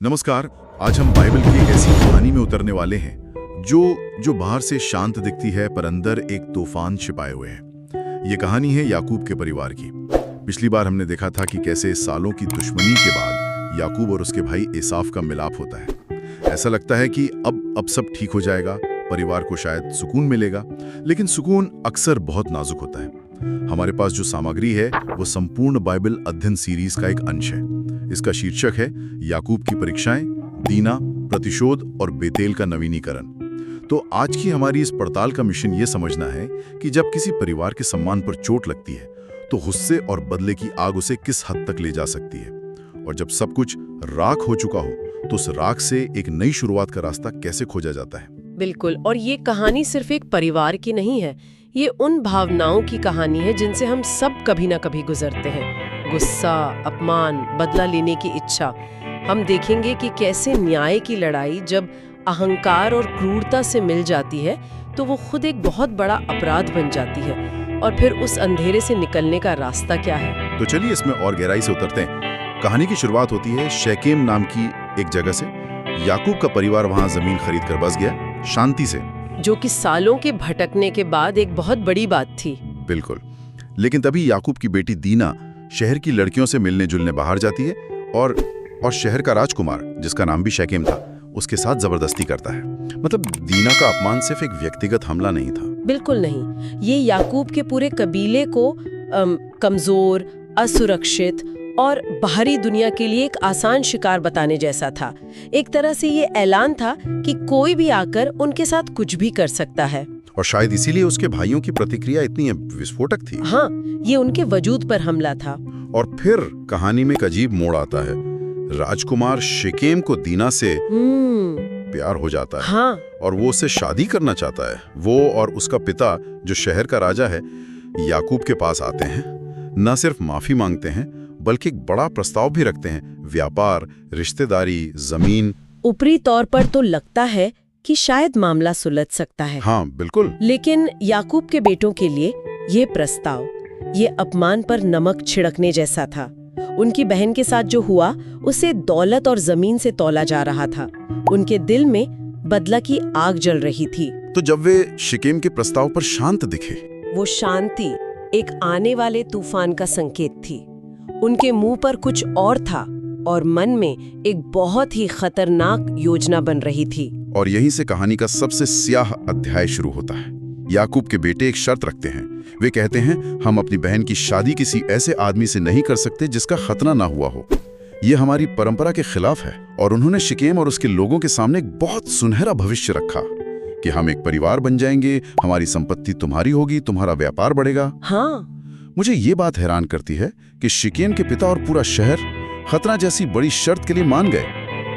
नमस्कार। आज हम बाइबल की एक ऐसी कहानी में उतरने वाले हैं जो बाहर से शांत दिखती है पर अंदर एक तूफान छिपाए हुए है। ये कहानी है याकूब के परिवार की। पिछली बार हमने देखा था कि कैसे सालों की दुश्मनी के बाद याकूब और उसके भाई एसाव का मिलाप होता है। ऐसा लगता है कि अब सब ठीक हो जाएगा, परिवार को शायद सुकून मिलेगा, लेकिन सुकून अक्सर बहुत नाजुक होता है। हमारे पास जो सामग्री है वो संपूर्ण बाइबल अध्ययन सीरीज का एक अंश है। इसका शीर्षक है याकूब की परीक्षाएं, दीना, प्रतिशोध और बेतेल का नवीनीकरण। तो आज की हमारी इस पड़ताल का मिशन ये समझना है कि जब किसी परिवार के सम्मान पर चोट लगती है तो गुस्से और बदले की आग उसे किस हद तक ले जा सकती है, और जब सब कुछ राख हो चुका हो तो उस राख से एक नई शुरुआत का रास्ता कैसे खोजा जाता है। बिल्कुल, और ये कहानी सिर्फ एक परिवार की नहीं है, ये उन भावनाओं की कहानी है जिनसे हम सब कभी ना कभी गुजरते हैं। गुस्सा, अपमान, बदला लेने की इच्छा। हम देखेंगे कि कैसे न्याय की लड़ाई जब अहंकार और क्रूरता से मिल जाती है तो वो खुद एक बहुत बड़ा अपराध बन जाती है, और फिर उस अंधेरे से निकलने का रास्ता क्या है। तो चलिए इसमें और गहराई से उतरते हैं। कहानी की शुरुआत होती है शेकेम नाम की एक जगह से। याकूब का परिवार वहां जमीन खरीद कर बस गया, शांति से, जो कि सालों के भटकने के बाद एक बहुत बड़ी बात थी। बिल्कुल। लेकिन तभी याकूब की बेटी दीना शहर की लड़कियों से मिलने जुलने बाहर जाती है और शहर का राजकुमार, जिसका नाम भी शेकेम था, उसके साथ जबरदस्ती करता है। मतलब दीना का अपमान सिर्फ एक व्यक्तिगत हमला नहीं था। बिल्कुल नहीं, ये याकूब के पूरे कबीले को कमजोर, असुरक्षित और बाहरी दुनिया के लिए एक आसान शिकार बताने जैसा था। एक तरह से ये ऐलान था कि कोई भी आकर उनके साथ कुछ भी कर सकता है। और शायद इसीलिए उसके भाइयों की प्रतिक्रिया इतनी विस्फोटक थी। हाँ, ये उनके वजूद पर हमला था। और फिर कहानी में एक अजीब मोड़ आता है। राजकुमार शेकेम को दीना से प्यार हो जाता है। हाँ। और वो उससे शादी करना चाहता है। वो और उसका पिता, जो शहर का राजा है, याकूब के पास आते हैं। न सिर्फ माफी मांगते हैं बल्कि एक बड़ा प्रस्ताव भी रखते हैं। व्यापार, रिश्तेदारी, जमीन। ऊपरी तौर पर तो लगता है कि शायद मामला सुलझ सकता है। हाँ बिल्कुल। लेकिन याकूब के बेटों के लिए ये प्रस्ताव, ये अपमान पर नमक छिड़कने जैसा था। उनकी बहन के साथ जो हुआ उसे दौलत और जमीन से तौला जा रहा था। उनके दिल में बदला की आग जल रही थी। तो जब वे शेकेम के प्रस्ताव पर शांत दिखे, वो शांति एक आने वाले तूफान का संकेत थी। उनके मुंह पर कुछ और था और मन में एक बहुत ही खतरनाक योजना बन रही थी। और यहीं से कहानी का सबसे स्याह अध्याय शुरू होता है। याकूब के बेटे एक शर्त रखते हैं। वे कहते हैं, हम अपनी बहन की शादी किसी ऐसे आदमी से नहीं कर सकते जिसका खतना ना हुआ हो। ये हमारी परंपरा के खिलाफ है। और उन्होंने शेकेम और उसके लोगों के सामने एक बहुत सुनहरा भविष्य रखा कि हम एक परिवार बन जाएंगे, हमारी संपत्ति तुम्हारी होगी, तुम्हारा व्यापार बढ़ेगा। हाँ। मुझे ये बात हैरान करती है कि शेकेम के पिता और पूरा शहर खतना जैसी बड़ी शर्त के लिए मान गए।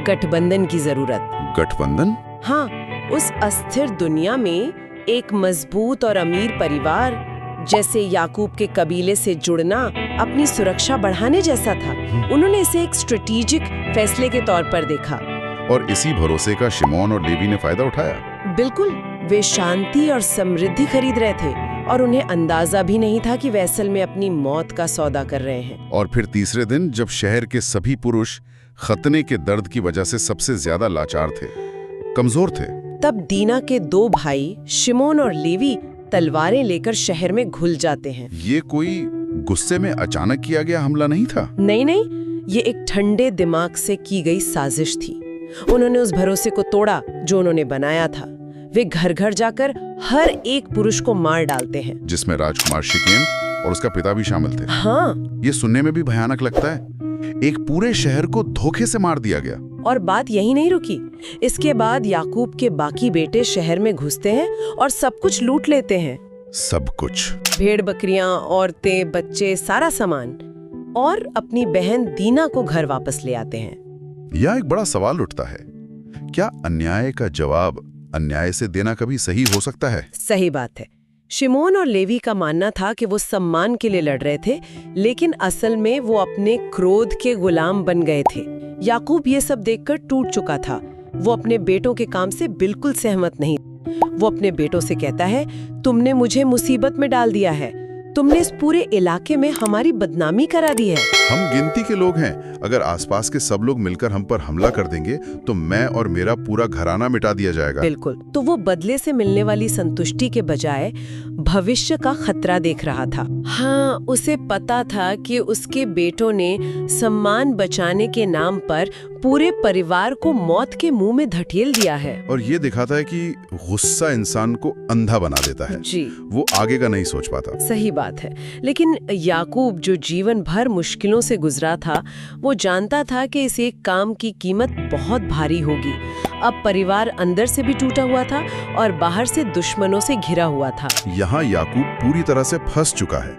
गठबंधन की जरूरत। गठबंधन? हाँ, उस अस्थिर दुनिया में एक मजबूत और अमीर परिवार जैसे याकूब के कबीले से जुड़ना अपनी सुरक्षा बढ़ाने जैसा था। उन्होंने इसे एक स्ट्रेटेजिक फैसले के तौर पर देखा। और इसी भरोसे का शिमोन और लेवी ने फायदा उठाया। बिल्कुल, वे शांति और समृद्धि खरीद रहे थे और उन्हें अंदाजा भी नहीं था कि वे असल में अपनी मौत का सौदा कर रहे हैं। और फिर तीसरे दिन जब शहर के सभी पुरुष खतने के दर्द की वजह से सबसे ज्यादा लाचार थे, कमजोर थे, तब दीना के दो भाई शिमोन और लेवी तलवारें लेकर शहर में घुल जाते हैं। ये कोई गुस्से में अचानक किया गया हमला नहीं था। नहीं, ये एक ठंडे दिमाग से की गई साजिश थी। उन्होंने उस भरोसे को तोड़ा जो उन्होंने बनाया था। वे घर घर जाकर हर एक पुरुष को मार डालते हैं, जिसमें राजकुमार शेकेम और उसका पिता भी शामिल थे। हाँ। ये सुनने में भी भयानक लगता है। एक पूरे शहर को धोखे से मार दिया गया। और बात यही नहीं रुकी। इसके बाद याकूब के बाकी बेटे शहर में घुसते हैं और सब कुछ लूट लेते हैं। सब कुछ? भेड़ बकरियां, औरतें, बच्चे, सारा सामान, और अपनी बहन दीना को घर वापस ले आते हैं। यह एक बड़ा सवाल उठता है, क्या अन्याय का जवाब अन्याय से देना कभी सही हो सकता है? सही बात है। शिमोन और लेवी का मानना था कि वो सम्मान के लिए लड़ रहे थे, लेकिन असल में वो अपने क्रोध के गुलाम बन गए थे। याकूब ये सब देखकर टूट चुका था। वो अपने बेटों के काम से बिल्कुल सहमत नहीं। वो अपने बेटों से कहता है, तुमने मुझे मुसीबत में डाल दिया है, तुमने इस पूरे इलाके में हमारी बदनामी करा दी है। हम गिनती के लोग हैं। अगर आसपास के सब लोग मिलकर हम पर हमला कर देंगे तो मैं और मेरा पूरा घराना मिटा दिया जाएगा। बिल्कुल। तो वो बदले से मिलने वाली संतुष्टि के बजाय भविष्य का खतरा देख रहा था। हाँ, उसे पता था कि उसके बेटों ने सम्मान बचाने के नाम पर पूरे परिवार को मौत के मुंह में धकेल दिया है। और ये दिखाता है कि गुस्सा इंसान को अंधा बना देता है। जी, वो आगे का नहीं सोच पाता। सही बात है। लेकिन याकूब जो जीवन भर मुश्किलों से गुजरा था, वो जानता था कि इस एक काम की कीमत बहुत भारी होगी। अब परिवार अंदर से भी टूटा हुआ था और बाहर से दुश्मनों से घिरा हुआ था। यहाँ याकूब पूरी तरह से फंस चुका है।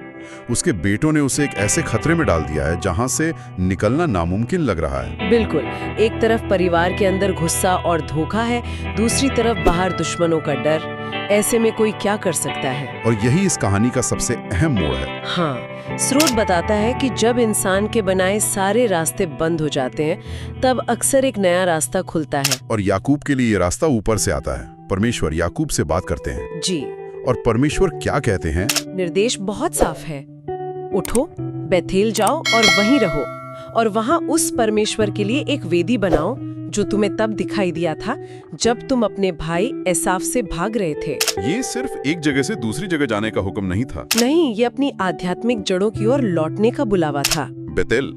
उसके बेटों ने उसे एक ऐसे खतरे में डाल दिया है जहाँ से निकलना नामुमकिन लग रहा है। बिल्कुल। एक तरफ परिवार के अंदर गुस्सा और धोखा है, दूसरी तरफ बाहर दुश्मनों का डर। ऐसे में कोई क्या कर सकता है? और यही इस कहानी का सबसे अहम मोड़ है। हाँ, स्रोत बताता है कि जब इंसान के बनाए सारे रास्ते बंद हो जाते हैं, तब अक्सर एक नया रास्ता खुलता है। और याकूब के लिए ये रास्ता ऊपर से आता है। परमेश्वर याकूब से बात करते हैं। जी। और परमेश्वर क्या कहते हैं? निर्देश बहुत साफ है। उठो, बेथेल जाओ और वहीं रहो, और वहां उस परमेश्वर के लिए एक वेदी बनाओ जो तुम्हें तब दिखाई दिया था जब तुम अपने भाई एसाव से भाग रहे थे। ये सिर्फ एक जगह से दूसरी जगह जाने का हुक्म नहीं था। नहीं, ये अपनी आध्यात्मिक जड़ों की ओर लौटने का बुलावा था। बेतेल,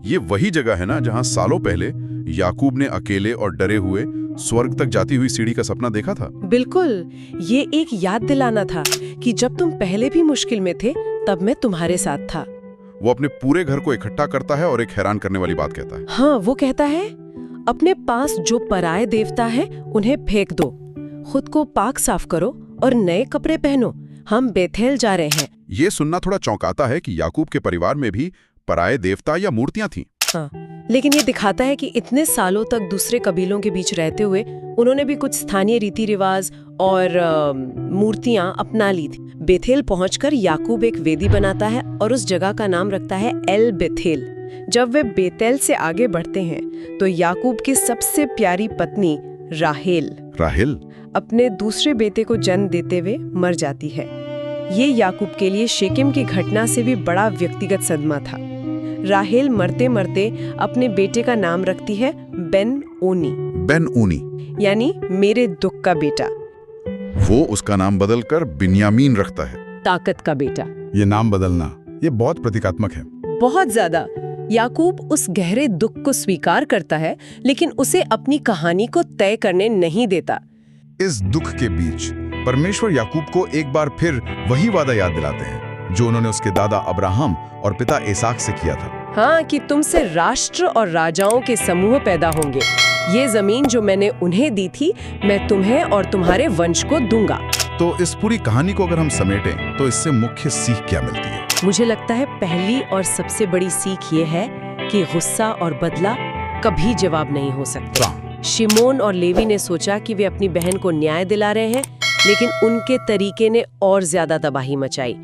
ये वही जगह है ना जहाँ सालों पहले याकूब ने अकेले और डरे हुए स्वर्ग तक जाती हुई सीढ़ी का सपना देखा था। बिल्कुल। ये एक याद दिलाना था कि जब तुम पहले भी मुश्किल में थे, तब मैं तुम्हारे साथ था। वो अपने पूरे घर को इकट्ठा करता है और एक हैरान करने वाली बात कहता है। हाँ, वो कहता है, अपने पास जो पराये देवता है उन्हें फेंक दो, खुद को पाक साफ करो और नए कपड़े पहनो, हम बेथेल जा रहे हैं। ये सुनना थोड़ा चौंकाता है कि याकूब के परिवार में भी पराये देवता या मूर्तियां थीं। हाँ, लेकिन ये दिखाता है कि इतने सालों तक दूसरे कबीलों के बीच रहते हुए उन्होंने भी कुछ स्थानीय रीति रिवाज और मूर्तियां अपना ली थी। बेथेल पहुंचकर याकूब एक वेदी बनाता है और उस जगह का नाम रखता है एल बेथेल। जब वे बेतेल से आगे बढ़ते हैं तो याकूब की सबसे प्यारी पत्नी राहेल अपने दूसरे बेटे को जन्म देते हुए मर जाती है। ये याकूब के लिए शेकेम की घटना से भी बड़ा व्यक्तिगत सदमा था। राहेल मरते मरते अपने बेटे का नाम रखती है बेन ओनी, यानी मेरे दुख का बेटा। वो उसका नाम बदलकर बिन्यामीन रखता है, ताकत का बेटा। ये नाम बदलना ये बहुत प्रतीकात्मक है। बहुत ज्यादा। याकूब उस गहरे दुख को स्वीकार करता है, लेकिन उसे अपनी कहानी को तय करने नहीं देता। इस दुख के बीच परमेश्वर याकूब को एक बार फिर वही वादा याद दिलाते हैं जो उन्होंने उसके दादा अब्राहम और पिता इसहाक से किया था। हाँ, कि तुमसे राष्ट्र और राजाओं के समूह पैदा होंगे। ये जमीन जो मैंने उन्हें दी थी, मैं तुम्हें और तुम्हारे वंश को दूंगा। तो इस पूरी कहानी को अगर हम समेटें तो इससे मुख्य सीख क्या मिलती है? मुझे लगता है पहली और सबसे बड़ी सीख ये है कि गुस्सा और बदला कभी जवाब नहीं हो सकते। शिमोन और लेवी ने सोचा कि वे अपनी बहन को न्याय दिला रहे हैं, लेकिन उनके तरीके ने और ज्यादा तबाही मचाई।